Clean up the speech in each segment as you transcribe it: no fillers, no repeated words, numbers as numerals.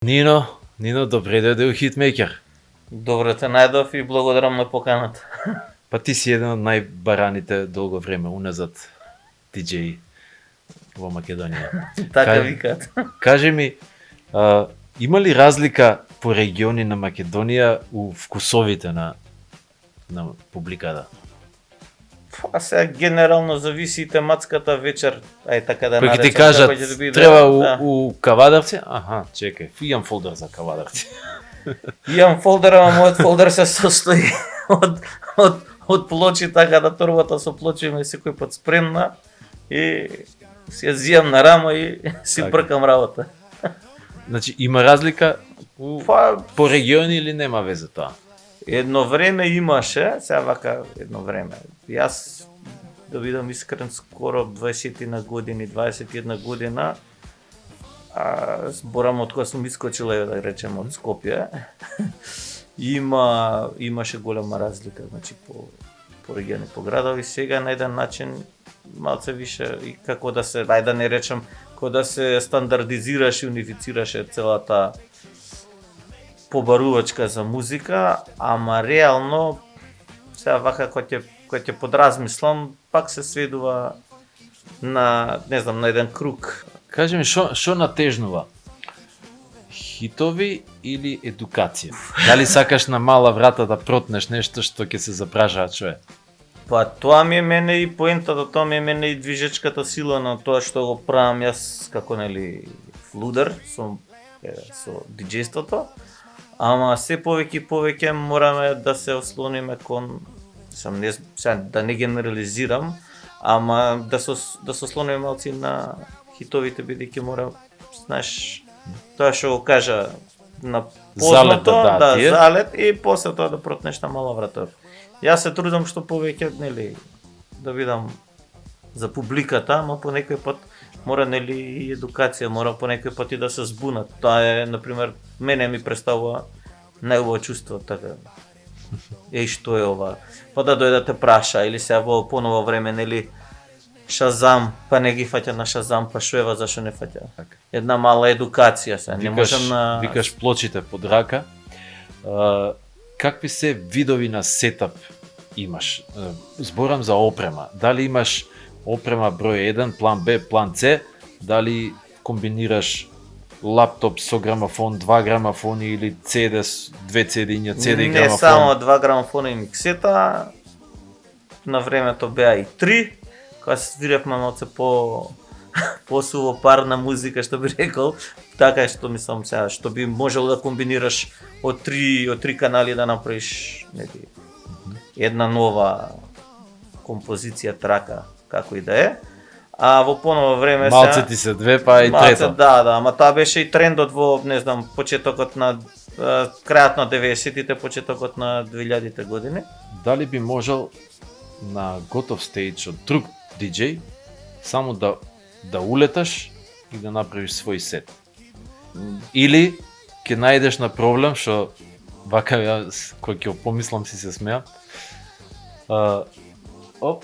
Нино, добре дојде у Хитмејкер. Добре те најдов и благодарам на поканата. Па ти си еден од најбараните долго време уназад диџеи во Македонија. Така викаат. Кажи ми, има ли разлика по региони на Македонија у вкусовите на публиката? Па сега генерално зависи и тематската вечер, така да наречам. Кој ти кажат, да биде, треба у Кавадарци? Аха, чекај, имам фолдер за Кавадарци. Имам фолдер, ама мојот фолдер се состои од плочи, така да торбата со плочи ме секој пат спремна и си ја зијам на рамо и си бркам работа. Значи има разлика по региони или нема везе тоа? Едно време имаше, сега вака едно време. Јас, да бидам искрен, скоро 20 години, 21 година, зборам од кога сум искочила, да речем, од Скопје, имаше голема разлика, значи по региони, по градови. Сега на еден начин малце више и како да се, да не речем, како да се стандардизираше и унифицираше целата побарувачка за музика, ама реално сега вака кој ќе подразмислам, пак се сведува на, не знам, на еден круг. Кажи ми, шо натежнува? Хитови или едукација? Дали сакаш на мала врата да протнеш нешто што ќе се запражаат човек? Па тоа ми е мене и поентата, тоа ми е мене и движечката сила на тоа што го правам јас како нели флудер со диџејството. Ама се повеќе и повеќе мораме да се ослониме кон, да не генерализирам, ама да се ослониме малци на хитовите, бидејќи мора, знаеш, тоа што го кажа на познато, залет и после тоа да протнеш на мала врата. Јас се трудам што повеќе, нели, да видам за публиката, ама по некој пат мора, нели, и едукација, мора по некој пат и да се збунат. Тоа е, например, мене ми представува најубаво чувство, така. Што е ова? Па да дојде да те праша, или сега во поново време, нели, Шазам, па не ги фаќа на Шазам, па шо ева, зашо не фаќа? Една мала едукација се, не можам на... Викаш плочите под рака. Какви се видови на сетап имаш? Зборам за опрема. Дали имаш опрема број 1, план Б, план С, дали комбинираш лаптоп со грамофон, 2 грамофони или CD, 2 CD-ња, CD и грамофон? Не само 2 грамофона и миксета, на времето беа и 3, кога се свиревме малце по-сувопарна музика, што би рекол, така е што мислам сега, што би можело да комбинираш од три канали да направиш една нова композиција, трака, како и да е. А во поново време малце ти се две, па и трета. Да, ама тоа беше и трендот во, не знам, почетокот на крајот на 90-тите, почетокот на 2000-те години. Дали би можел на готов стејдж од друг диџеј само да улеташ и да направиш свој сет? Или ќе најдеш на проблем, што вака јас кој ќе помислам си се смеа.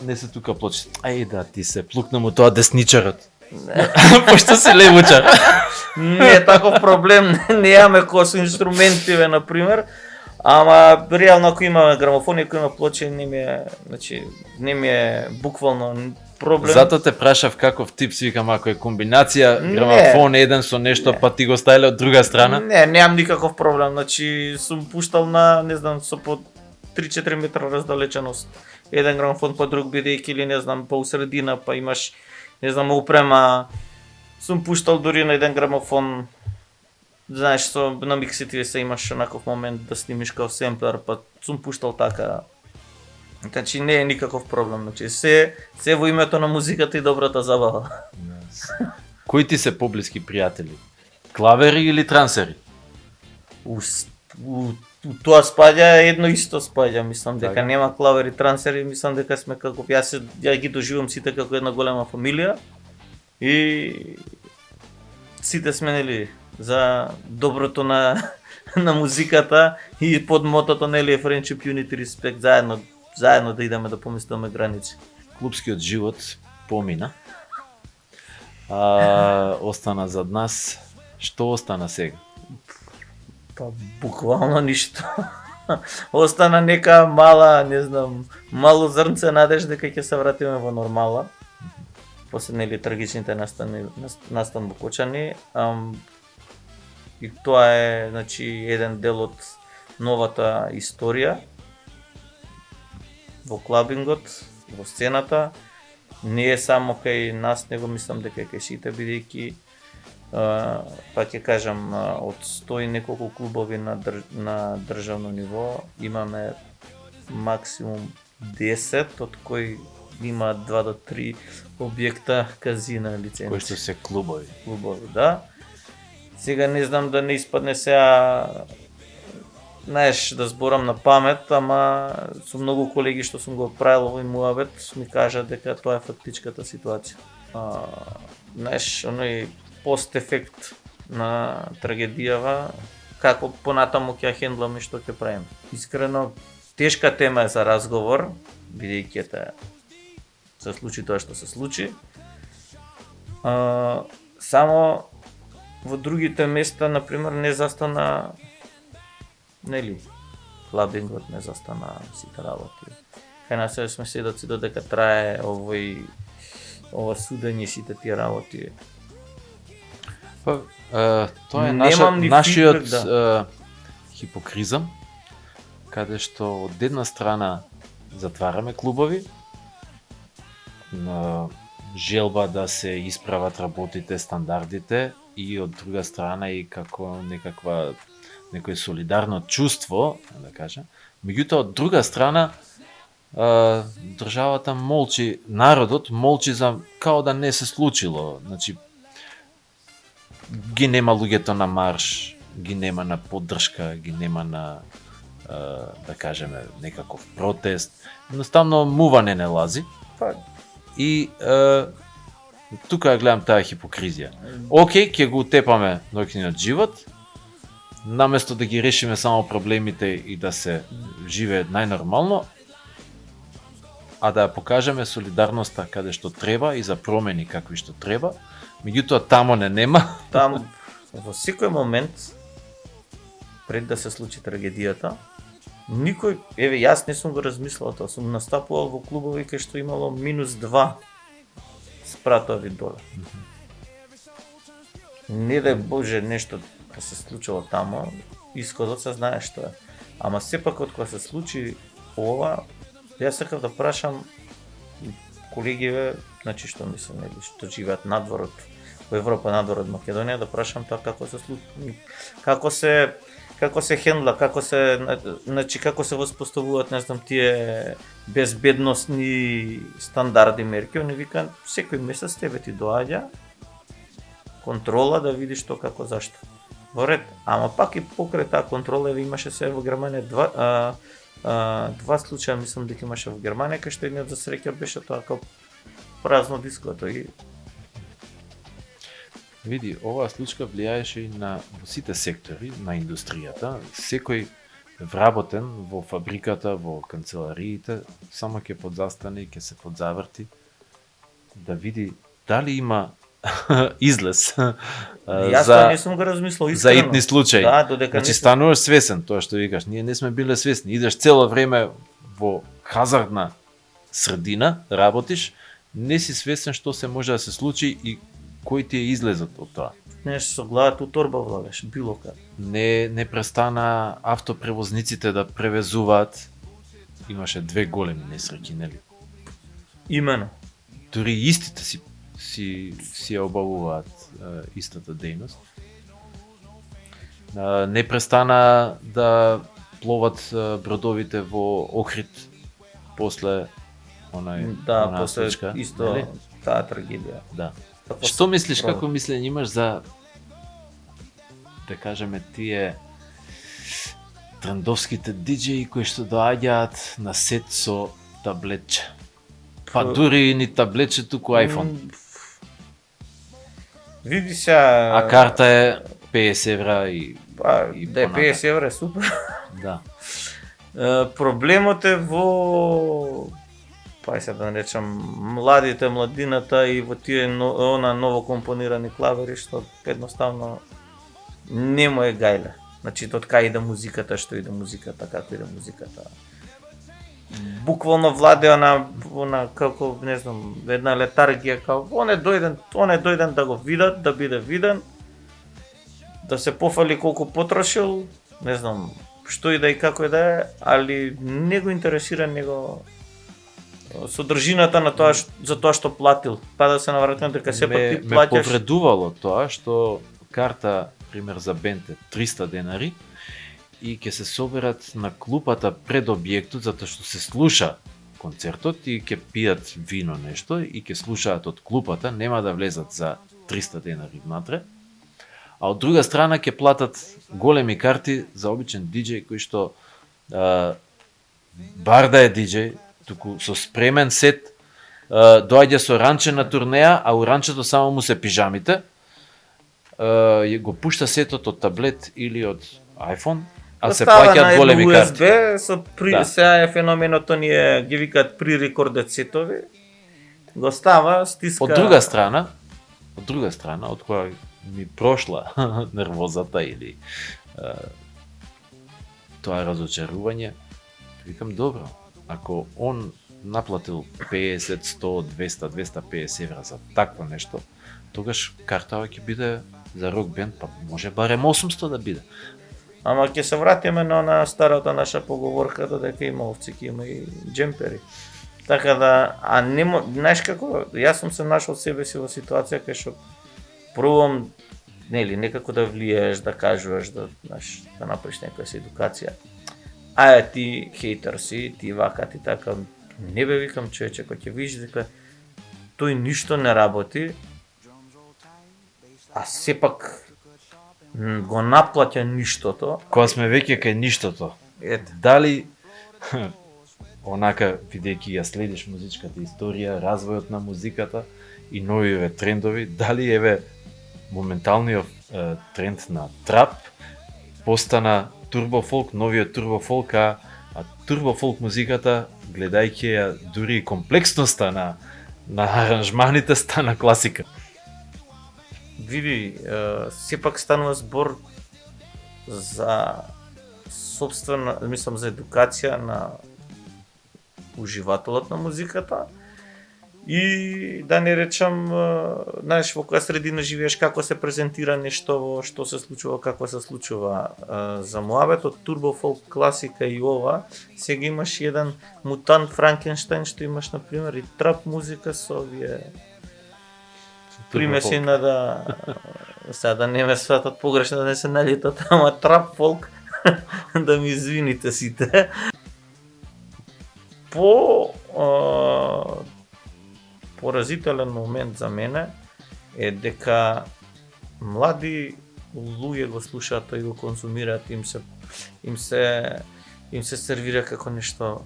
Не се тука плочи. Да, ти се плукна му тоа десничарот. Пошто си левучар. Не, таков проблем немаме кој со инструментиве, например. Ама реално ако имаме грамофони, ако има плочи, не ми е буквално проблем. Затоа те прашав каков тип, си викам, ако е комбинација, грамофон еден со нешто, па ти го ставиле од друга страна? Не, немам никаков проблем, сум пуштал на, не знам, со по 3-4 метра раздалеченост. Еден грамофон по друг, бидејќи или не знам, по средина, па имаш, не знам, опрема. Сум пуштал дури на еден грамофон, знаеш, на миксите се имаш онаков момент да снимиш као семплер, па сум пуштал така. Значи не е никаков проблем, се во името на музиката и добрата забава. Кои ти се поблиски пријатели? Клавери или трансери? Тоа спаѓа, едно исто спаѓа, мислам дека нема клавери, трансери, мислам дека сме како, ја ги доживам сите како една голема фамилија и сите сме, нели, за доброто на музиката и под мотото, нели, е Friendship, Unity, Respect, заедно да идеме да помислиме граници. Клупскиот живот помина. Остана зад нас. Што остана сега? Па буквално ништо. Остана нека мала, не знам, мало зрнце надеж дека ќе се вратиме во нормала. После нели трагичните настан Букочани. И тоа е, значи, еден дел од новата историја во клабингот, во сцената. Не е само кај нас, него мислам дека е кај сите, бидејќи па ќе кажам, од 100 и неколку клубови на државно ниво имаме максимум 10, од кои има 2 до 3 објекта казина лиценци. Кои што се клубови. Клубови, да. Сега не знам да не испадне сега, знаеш, да зборам на памет, ама со многу колеги што сум го правил овој муабет ми кажа дека тоа е фактичката ситуација. Знаеш, оној пост-ефект на трагедијава, како понатаму ќе ја хендламе, што ќе правиме. Искрено, тешка тема е за разговор, бидејќи се случи тоа што се случи. Само во другите места, например, не застана, нели, клабингот не застана сите работи. Кај нас сме сведоци додека трае ова судење, сите тие работи. Па, тоа е Немам ни нашиот фидбек, хипокризам, каде што од една страна затвараме клубови, на желба да се исправат работите, стандардите, и од друга страна и како некој солидарно чувство, да кажам. Меѓутоа, од друга страна, државата молчи, народот молчи за као да не се случило. Значи, ги нема луѓето на марш, ги нема на поддршка, ги нема на, да кажеме, некаков протест. Едноставно, мување не лази. И тука ја гледам таа хипокризија. Океј, ќе го утепаме ноќниот живот, наместо да ги решиме само проблемите и да се живее најнормално, а да ја покажеме солидарноста каде што треба и за промени какви што треба. Меѓутоа тамо не нема. Таму во секој момент пред да се случи трагедијата, никој, еве јас не сум го размислил тоа, сум настапувал во клубови кај што имало -2 спратови доле. Не дај Боже нешто да се случило тамо, исходот се знае што е. Ама сепак од кога се случи ова, јас сакав да прашам колегиве, значи што мислам, нели, што живеат надвор од во Европа, надвор од Македонија, да прашам тоа како се случи, како се хендла, значи како се воспоставуваат, не знам, тие безбедносни стандарди, мерки. Они викаат секој месец тебе ти доаѓа контрола да видиш што како зашто. Во ред, ама пак и покрај таа контрола имаше се во Германија два случаја, мислам дека имаше во Германија, кај што едниот за среќа беше тоа како празно диското и Види, оваа случка влијаеше и на во сите сектори на индустријата. Секој вработен во фабриката, во канцелариите, само ќе подзастане и ќе се подзаврти да види дали има излез Јас не сум го размислил искрено. За итни случаи. Да, додека значи стануваш свесен, тоа што викаш. Ние не сме биле свесни. Идеш цело време во хазардна средина, работиш, не си свесен што се може да се случи и кој ти е излезот од тоа. Нешто со главата у торба влагаш, било каде. Не престана автопревозниците да превезуваат. Имаше 2 големи несреќи, нели? Имено. Дури истите си ја обавуваат истата дејност. Не престана да пловат бродовите во Охрид после онаа случка, исто нели? Таа трагедија. Да. Што мислиш, како мислење имаш за, да кажеме, тие трендовските диџеи кои што доаѓаат на сет со таблетче? Па дури ни таблетче, туку iPhone. Види се... А карта е 50 евра и... Па, да е 50 евра е супер. Да. Проблемот е во... Па се да речам, младината и во тие ново компонирани клавери што едноставно не му е гајле. Значи, од кај иде музиката, што иде музиката, како иде музиката. Буквално владе она како, не знам, една летаргија, како, он е дојден да го видат, да биде виден, да се пофали колку потрошил, не знам, што и да и како и да е, али не го интересира него содржината на тоа за тоа што платил. Па да се навратиме дека сепак ти плаќаш. Ме повредувало тоа што карта, пример за бенд е 300 денари и ќе се соберат на клупата пред објектот затоа што се слуша концертот и ќе пијат вино нешто и ќе слушаат од клупата, нема да влезат за 300 денари внатре. А од друга страна ќе платат големи карти за обичен диџеј кој што бар да е диџеј, туку со спремен сет, доаѓа со ранче на турнеја, а у ранчето само му се пижамите, го пушта сетот од таблет или од iPhone, а се плаќаат големи карти. USB, сега е феноменот, оние ги викаат pre-recorded сетови, го става, стиска... Од друга страна, од која ми прошла нервозата или тоа разочарување, викам добро, ако он наплатил 50, 100, 200, 250 евра за такво нешто, тогаш картава ќе биде за рок бенд, па може барем 800 да биде. Ама ќе се вратиме на старата наша поговорка додека има овци, ќе има и джемпери. Така да, знаеш како, јас сум се нашол себе си во ситуација кај што пробувам, нели, некако да влиеш, да кажуваш, да направиш некоја си едукација. Ајде ти хейтер си, ти вака, ти така, не бе викам човече, кој ќе видиш дека тој ништо не работи, а сепак го наплаќа ништото. Кога сме веќе кај ништото, Ете. дали онака, бидејќи ја следиш музичката историја, развојот на музиката и новиве трендови, дали еве моменталниот тренд на трап постана турбофолк, новиот турбофолк, а турбофолк музиката, гледајќи ја дури и комплексноста на аранжманите, стана класика. Види, сепак станува збор за собствена, мислам за едукација на уживателот на музиката и да не речам, знаеш, во која средина живееш, како се презентира нешто, што се случува, како се случува. За муабетот, турбофолк, класика и ова, сега имаш еден мутант Франкенштајн, што имаш, например, и трап музика со овие примеси на сега да не ме сватат погрешно, да не се налетат, ама трап фолк, да ми извините сите. Поразителен момент за мене е дека млади луѓе го слушаат и го консумираат, им се сервира како нешто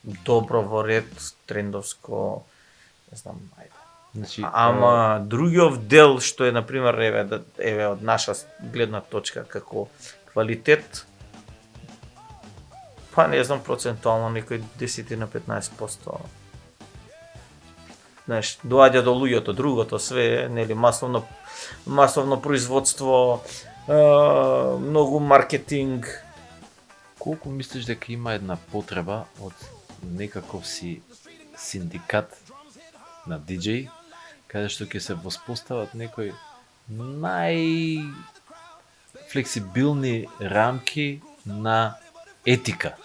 добро во ред, трендовско, не знам, ајде. Значи, Ама другиот дел што е, например, еве од наша гледна точка како квалитет, па не знам процентуално, некој 10 на 15%. Знаеш, доаѓа до луѓето, другото све, нели, масовно производство, многу маркетинг. колку мислиш дека има една потреба од некаков си синдикат на диџеи, каде што ќе се воспостават некои најфлексибилни рамки на етика?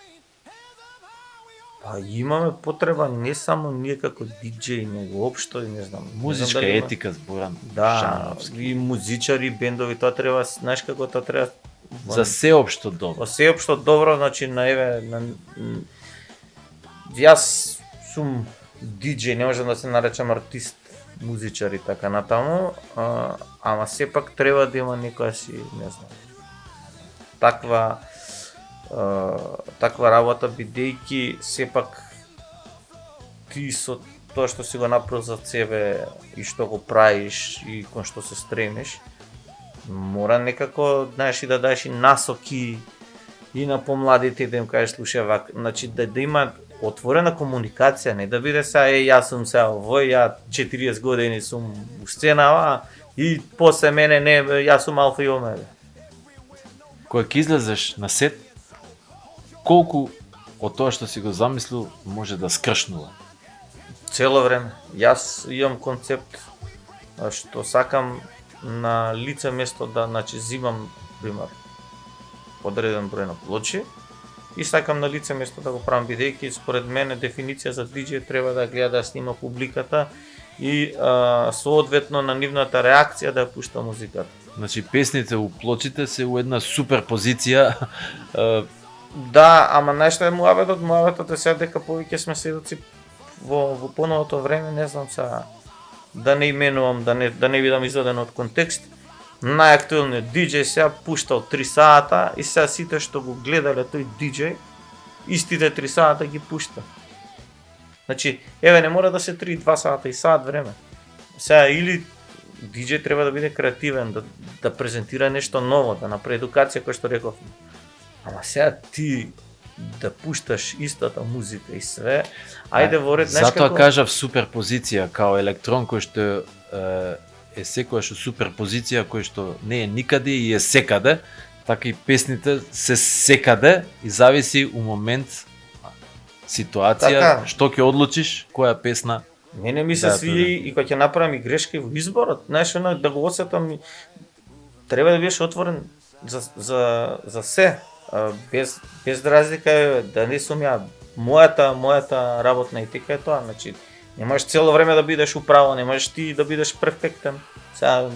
Па имаме потреба не само ние како диџеи, него општо, не знам. Музичка не знам дали етика, зборам, да, жанровски. и музичари, бендови, тоа треба, знаеш како тоа треба За сеопшто добро. сеопшто добро, значи јас сум диџеј, не можам да се наречам артист, музичар и така натаму, ама сепак треба да има некоја си, не знам, таква работа, бидејќи сепак ти со тоа што си го направил за себе и што го правиш и кон што се стремиш, мора некако, знаеш, и да даеш и насоки и на помладите, да им кажеш, слушај вака, значи да има отворена комуникација, не да биде сега, јас сум сега овој, ја 40 години сум у сценава, И после мене не, јас сум алфа и омега. Кога ќе излезеш на сет, колку од тоа што си го замислил може да скршнува? Цело време. Јас имам концепт што сакам на лице место да, значи, зимам, пример, одреден број на плочи и сакам на лице место да го правам, бидејќи според мене дефиниција за диџеј треба да гледа да снима публиката и соодветно на нивната реакција да ја пушта музиката. Значи песните у плочите се у една супер позиција. Да, ама нешто е муабетот е сега дека повеќе сме сведоци во поновото време, не знам сега да не именувам, да не бидам изведен од контекст. Најактуелниот диџеј сега пуштал 3 сата и сега сите што го гледале тој диџеј, истите 3 сата ги пушта. Значи, еве не мора да се 3-2 сата и сат време. Сега или диџеј треба да биде креативен, да презентира нешто ново, да направи едукација кој што реков. Ама сега ти да пушташ истата музика и све, ајде во ред, знаеш Затоа како... кажав суперпозиција, као електрон кој што е секојаш у суперпозиција, кој што не е никаде и е секаде, така и песните се секаде и зависи у момент, ситуација, Така. што ќе одлучиш, која песна. Мене ми се Да, свија и кога ќе направам и грешки во изборот, знаеш, да го осетам, треба да бидеш отворен за се, без разлика да не сум ја, мојата работна етика е тоа, значи не можеш цело време да бидеш управо, не можеш ти да бидеш перфектен. Сега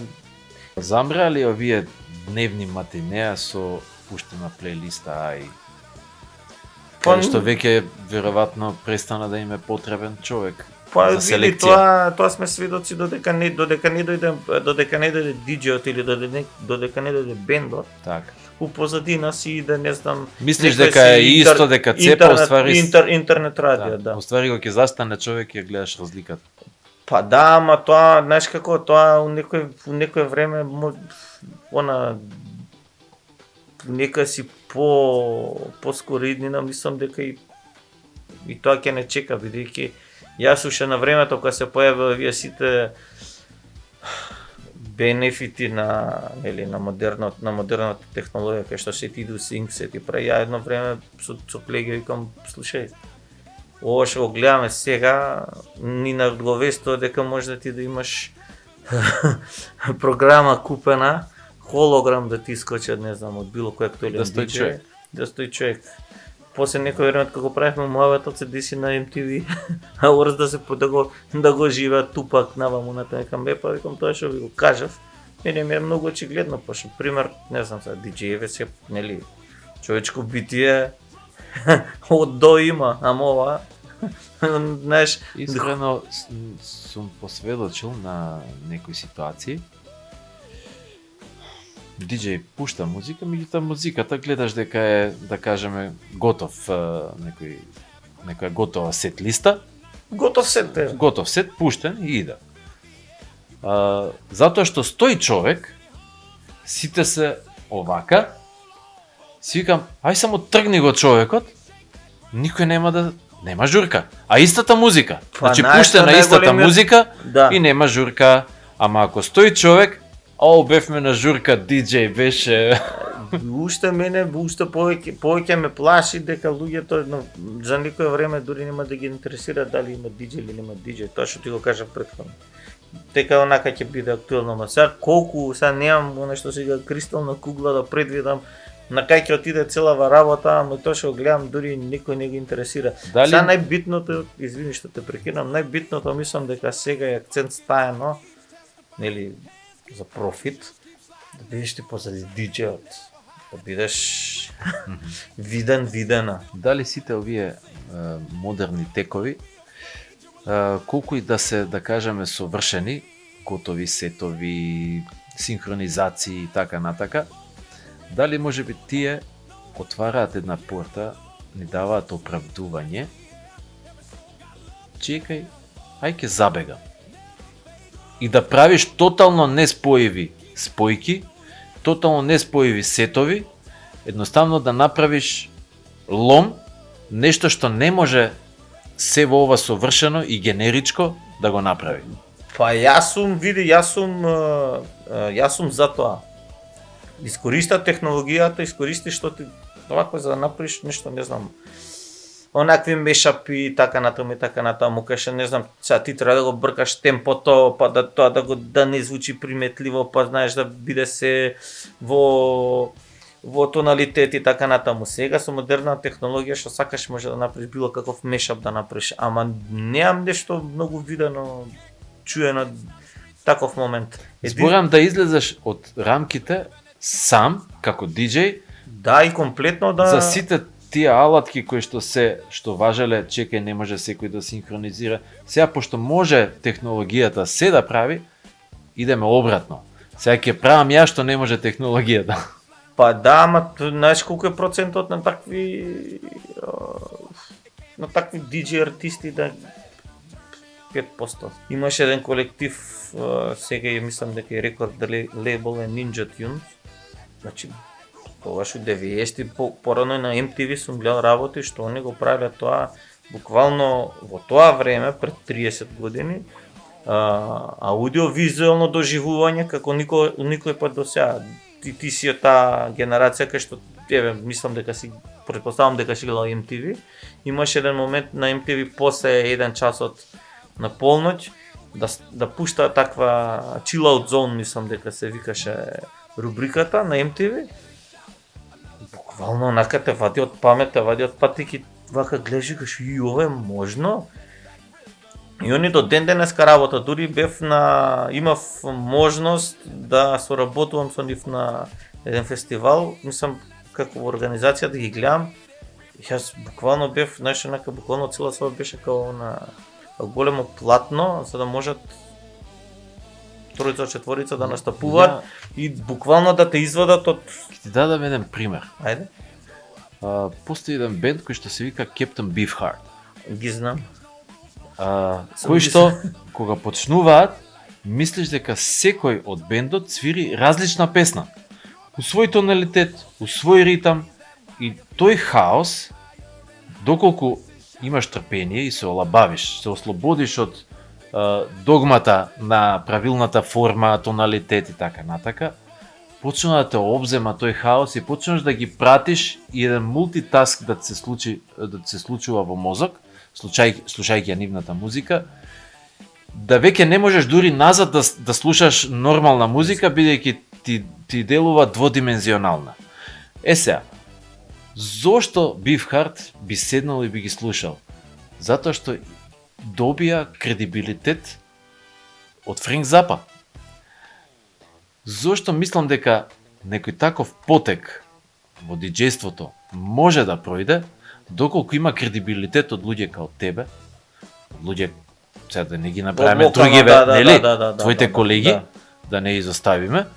Замреа ли овие дневни матинеа со пуштена плейлиста ај? Каде што веќе веројатно престана да им е потребен човек за види, селекција. тоа сме сведоци додека не дојде диџејот или додека не дојде бендот. Така. У позадина си иде, не знам... Мислиш некој дека е си исто, дека цепа, уствари... Интернет радио, да. Уствари, кога ќе застане човек, ја гледаш разликата. Па да, ама тоа, знаеш како, тоа у некој време, нека си по-скоро иднина, мислам дека и тоа ќе не чека, бидејќи јас уште на времето кога се појавија овие сите бенефити на модерната технологија, кај што се ти иду синк, се ти прави. Ја едно време со колеги викам, слушај, ова што го гледаме сега, ни надговестува дека може да ти да имаш програма купена, холограм да ти искочат, не знам, од било кој актуелен диџеј. Да стои човек. После некој време кога го правевме муабетот се деси на MTV Awards да го живеат Тупак наваму на некам бепа, викам тоа што ви го кажав. Мене ми е многу очигледно, пошто пример, не знам сега, диџејеве се, нели, човечко битие од до има, ама ова, знаеш... Искрено сум посведочил на некои ситуации. Диџеј пушта музика, меѓутоа музиката гледаш дека е, да кажеме, готов, некоја готова сет листа. Готов сет е. Готов сет, пуштен и иде. Затоа што стои човек, сите се овака, си викам, ај само тргни го човекот, никој нема журка. А истата музика, значи пуштена истата музика да. И нема журка. Ама ако стои човек, бевме на журка, диџеј беше... Уште повеќе ме плаши дека луѓето за некое време дури нема да ги интересира дали има диџеј или нема диџеј, тоа што ти го кажав претходно. Дека онака ќе биде актуелно, ама сега сега немам нешто сега кристална кугла да предвидам на кај ќе отиде целава работа, ама тоа што го гледам дури никој не ги интересира. Дали... Сега најбитното, извини што те прекинам, најбитното мислам дека сега е акцент стаено, нели, за профит, да бидеш ти позади диџејот, да бидеш видена. Дали сите овие модерни текови, колку и да се, да кажеме, совршени, готови сетови, синхронизации и така натака, дали може би тие отвараат една порта, ни даваат оправдување, чекај, ај ке забегам. И да правиш тотално неспојиви спојки, тотално неспојиви сетови, едноставно да направиш лом, нешто што не може се во ова совршено и генеричко да го направи. Па јас сум за тоа. Искориста технологијата, искористи што ти овако за да направиш нешто, не знам, онакви мешапи и така натаму, кај не знам, сега ти треба да го бркаш темпото, па да тоа да не звучи приметливо, па знаеш да биде се во тоналитет и така натаму. Сега со модерна технологија што сакаш може да направиш било каков мешап да направиш, ама немам нешто многу видено, чуено таков момент. Зборам да излезеш од рамките сам како диџеј. Да, и комплетно да За сите тие алатки кои што важеле, чекај, не може секој да синхронизира. Сега пошто може технологијата се да прави, идеме обратно. Сега ќе правам ја што не може технологијата. Па да, ама знаеш колку е процентот на такви диџеј артисти, да 5%. Имаше еден колектив, сега ја мислам дека е рекорд лейбл е Ninja Tunes. Значи тогаш у 90-ти порано на MTV сум гледал работи што они го правеле тоа буквално во тоа време пред 30 години. Аудиовизуелно доживување како никој пат до сега. Ти си од таа генерација кај што мислам дека си претпоставам дека си гледал MTV. Имаше еден момент на MTV после 1 часот на полноќ да пушта таква chill out zone, мислам дека се викаше рубриката на MTV. Буквално онака те вади од памет, те вади од патики, вака гледаш и кажеш, и ова е можно. И они до ден денеска работа, дури имав можност да соработувам со нив на еден фестивал, мислам како во организација да ги гледам. Јас буквално бев, знаеш, онака буквално цела соба беше како на големо платно, за да можат тројца, четворица да настапуваат и буквално да те извадат од... Ќе ти дадам еден пример. Ајде. Постои еден бенд кој што се вика Captain Beefheart. Ги знам. Кој што, кога почнуваат, мислиш дека секој од бендот свири различна песна. У свој тоналитет, у свој ритам, и тој хаос, доколку имаш трпение и се олабавиш, се ослободиш од догмата на правилната форма, тоналитет и така натака, почна да те обзема тој хаос и почнеш да ги пратиш и еден мултитаск да се случува во мозок, слушајќи ја нивната музика, да веќе не можеш дури назад да слушаш нормална музика, бидејќи ти делува дводимензионална. Сега, зошто Beefheart би седнал и би ги слушал? Затоа што добија кредибилитет од Френк Запа. Зошто мислам дека некој таков потек во диџејството може да пројде, доколку има кредибилитет од луѓе као тебе, луѓе, сега да не ги направиме другиве, нели, твоите колеги, да не изоставиме,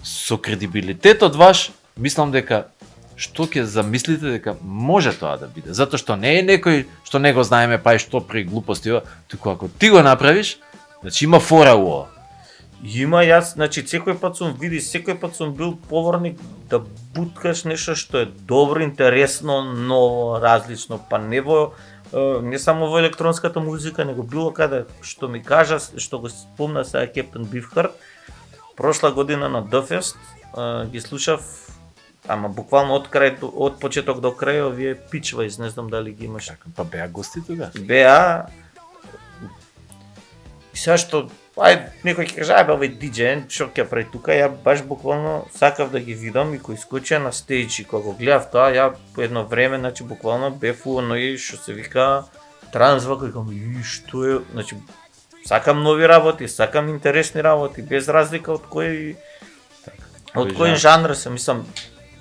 со кредибилитетот ваш, мислам дека што ќе замислите дека може тоа да биде, затоа што не е некој што не го знаеме, па и што при глупости, туку ако ти го направиш, значи има фора у ова. Има, јас, значи секој пат сум бил поворник да буткаш нешто што е добро, интересно, ново, различно, па не само во електронската музика, него било каде што ми кажа, што го спомна сега Captain Beefheart. Прошла година на The Fest ги слушав, ама буквално од почеток до крај, овие Pitchways, не знам дали ги имаш. Па беа гости тога? Беа. И сега што некој ќе каже, овој диџеј, што ќе прави тука, ја баш буквално сакав да ги видам и кој искочија на стејдж и кога го гледав тоа, ја по едно време, значи буквално бев у оној што се вика трансва, кој кажам, што е, значи сакам нови работи, сакам интересни работи, без разлика од кој жанр се, мислам,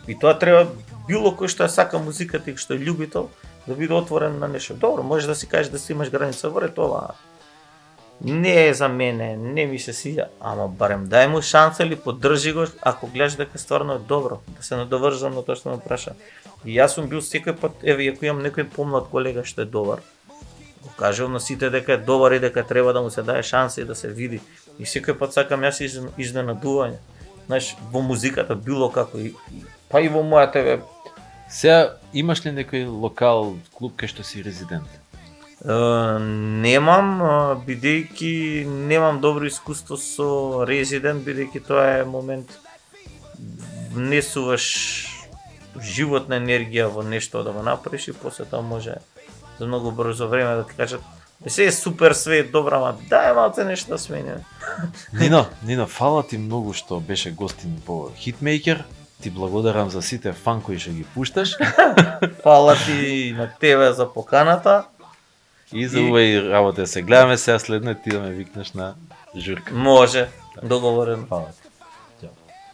и тоа треба било кој што сака музиката и што е љубител да биде отворен на нешто. Добро, можеш да си кажеш да си имаш граница вре тоа. Не е за мене, не ми се сиѓа, ама барем дај му шанса или поддржи го ако гледаш дека стварно е добро, да се надоврзам на тоа што ме праша. И јас сум бил секој пат, ако имам некој помлад колега што е добар, го кажувам на сите дека е добар и дека треба да му се даде шанса и да се види. И секој пат сакам јас изненадување. Знаеш, во музиката било како па и во мојата Сега имаш ли некој локал клуб кај што си резидент? Немам, бидејќи немам добро искуство со Resident, бидејќи тоа е момент внесуваш животна енергија во нешто да го направиш и после тоа може за многу брзо време да ти кажат се е супер, све е добро, ама дај малце нешто да смениме. Нино, фала ти многу што беше гостин во Hitmaker. Ти благодарам за сите фан кои што ги пушташ. Фала ти на тебе за поканата. И за овој работа се гледаме сега следно ти да ме викнеш на журка. Може, договорено. Фала ти.